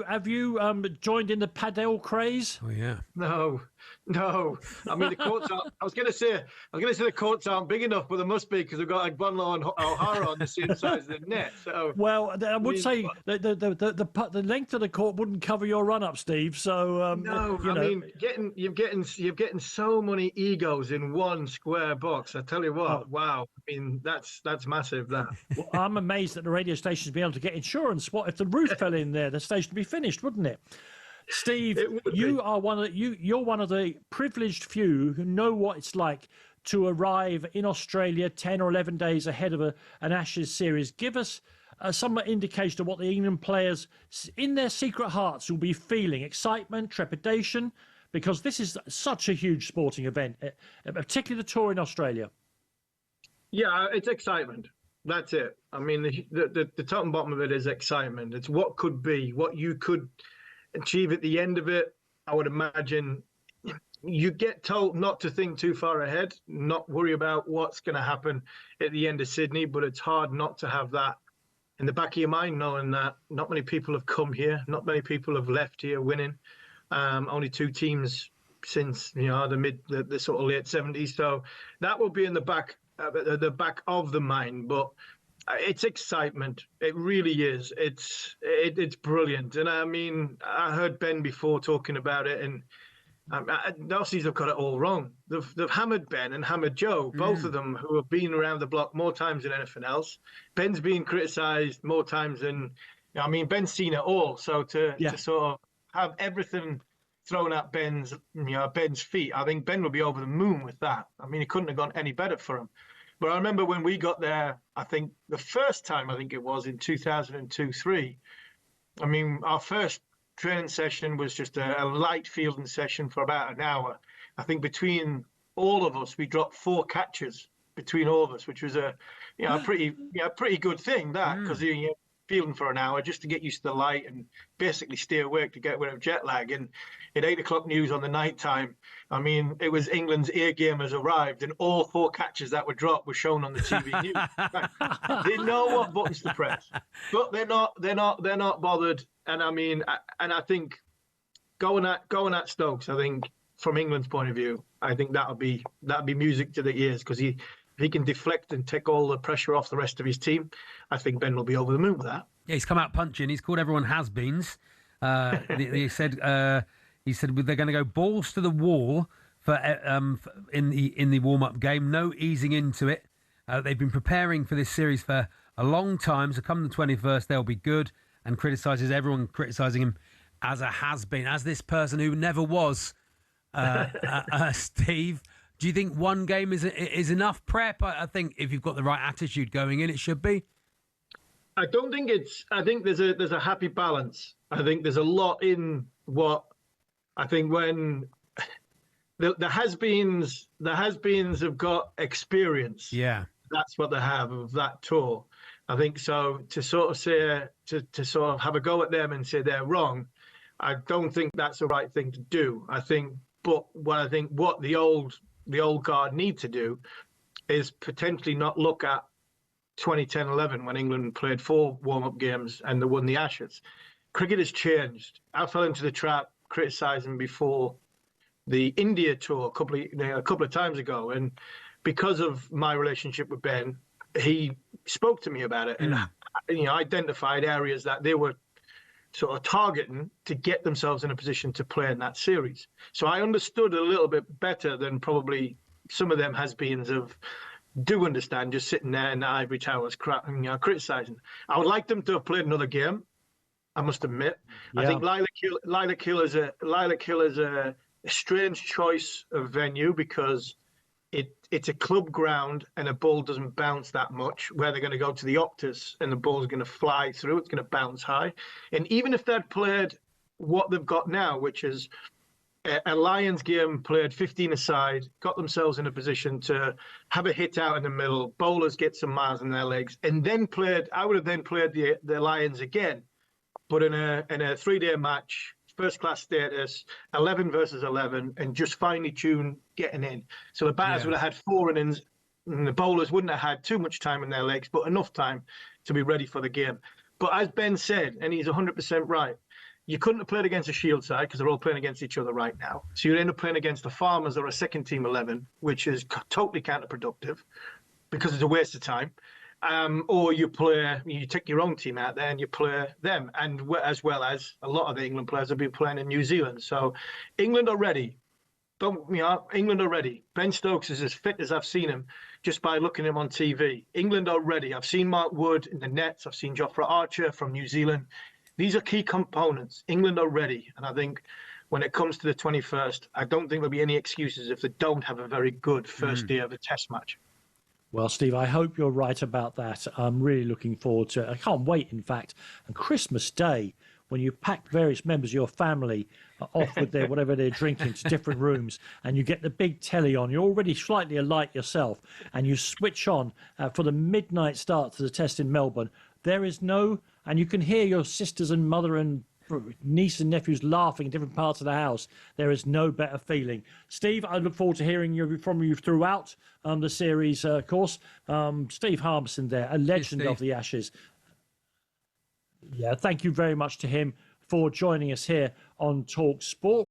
Have you joined in the padel craze? Oh yeah. No. I mean, the courts are. I was going to say the courts aren't big enough, but there must be because we've got Agbonlahor and O'Hara on the same side as the net. So, Well, I would say the length of the court wouldn't cover your run up, Steve. So no, you know. I mean, you're getting so many egos in one square box. I tell you what, wow. I mean, that's massive. That. Well, I'm amazed that the radio station's been able to get insurance. What if the roof fell in there? The station would be finished, wouldn't it? Steve, you're one of the privileged few who know what it's like to arrive in Australia 10 or 11 days ahead of an Ashes series. Give us some indication of what the England players in their secret hearts will be feeling: excitement, trepidation, because this is such a huge sporting event, particularly the tour in Australia. Yeah, it's excitement. That's it. I mean, the top and bottom of it is excitement. It's what could be, what you could achieve at the end of it. I would imagine you get told not to think too far ahead, not worry about what's going to happen at the end of Sydney, but it's hard not to have that in the back of your mind, knowing that not many people have come here, not many people have left here winning. Only 2 teams since the sort of late 70s. So that will be in the back of the mind, but it's excitement. It really is. It's brilliant. And I mean, I heard Ben before talking about it, and the Aussies have got it all wrong. They've hammered Ben and hammered Joe, both of them who have been around the block more times than anything else. Ben's been criticised more times than, I mean, Ben's seen it all. So to sort of have everything thrown at Ben's feet, I think Ben will be over the moon with that. I mean, it couldn't have gone any better for him. But I remember when we got there, I think the first time, I think it was in 2002-03, I mean, our first training session was just a light fielding session for about an hour. I think between all of us, we dropped 4 catches between all of us, which was a pretty good thing, that, because you're fielding for an hour just to get used to the light and basically stay awake to get rid of jet lag. And at 8 o'clock news on the night time, I mean, it was England's A game has arrived, and all 4 catches that were dropped were shown on the TV news. They know what buttons to press, but they're not bothered. And I mean, I think going at Stokes, I think from England's point of view, I think that'll be music to the ears, because if he can deflect and take all the pressure off the rest of his team, I think Ben will be over the moon with that. Yeah, he's come out punching. He's called everyone has-beens. He said they're going to go balls to the wall for in the warm-up game. No easing into it. They've been preparing for this series for a long time. So come the 21st, they'll be good. And criticises everyone criticising him as a has-been, as this person who never was. Steve, do you think one game is enough prep? I think if you've got the right attitude going in, it should be. I don't think I think there's a happy balance. I think there's a lot in what I think when the has-beens have got experience. Yeah, that's what they have of that tour. I think so. To sort of say to sort of have a go at them and say they're wrong, I don't think that's the right thing to do. I think what the old guard need to do is potentially not look at 2010-11 when England played 4 warm-up games and they won the Ashes. Cricket has changed. I fell into the trap criticising before the India tour a couple of times ago, and because of my relationship with Ben, he spoke to me about it and identified areas that they were sort of targeting to get themselves in a position to play in that series. So I understood a little bit better than probably some of them has-beens do understand, just sitting there in the ivory towers criticising. I would like them to have played another game, I must admit. Yeah. I think Lilac Hill is a strange choice of venue, because it's a club ground and a ball doesn't bounce that much, where they're going to go to the Optus and the ball's going to fly through, it's going to bounce high. And even if they'd played what they've got now, which is a Lions game, played 15 aside, got themselves in a position to have a hit out in the middle, bowlers get some miles in their legs, and then I would have then played the Lions again, but in a 3-day match, first class status, 11 versus 11, and just finely tuned getting in. So the batters would have had 4 innings, and the bowlers wouldn't have had too much time in their legs, but enough time to be ready for the game. But as Ben said, and he's 100% right, you couldn't have played against a Shield side because they're all playing against each other right now. So you end up playing against the Farmers or a second team 11, which is totally counterproductive because it's a waste of time. Or you take your own team out there and you play them, and as well as a lot of the England players have been playing in New Zealand. So England are ready. England are ready. Ben Stokes is as fit as I've seen him just by looking at him on TV. England are ready. I've seen Mark Wood in the nets. I've seen Jofra Archer from New Zealand. These are key components. England are ready. And I think when it comes to the 21st, I don't think there'll be any excuses if they don't have a very good first day of a test match. Well, Steve, I hope you're right about that. I'm really looking forward to it. I can't wait, in fact. And Christmas Day, when you pack various members of your family off with their whatever they're drinking to different rooms, and you get the big telly on, you're already slightly alight yourself, and you switch on for the midnight start to the test in Melbourne. There is no, and you can hear your sisters and mother and niece and nephews laughing in different parts of the house. There is no better feeling. Steve, I look forward to hearing from you throughout the series, of course. Steve Harmison there, a legend of the Ashes. Yeah, thank you very much to him for joining us here on talkSPORT.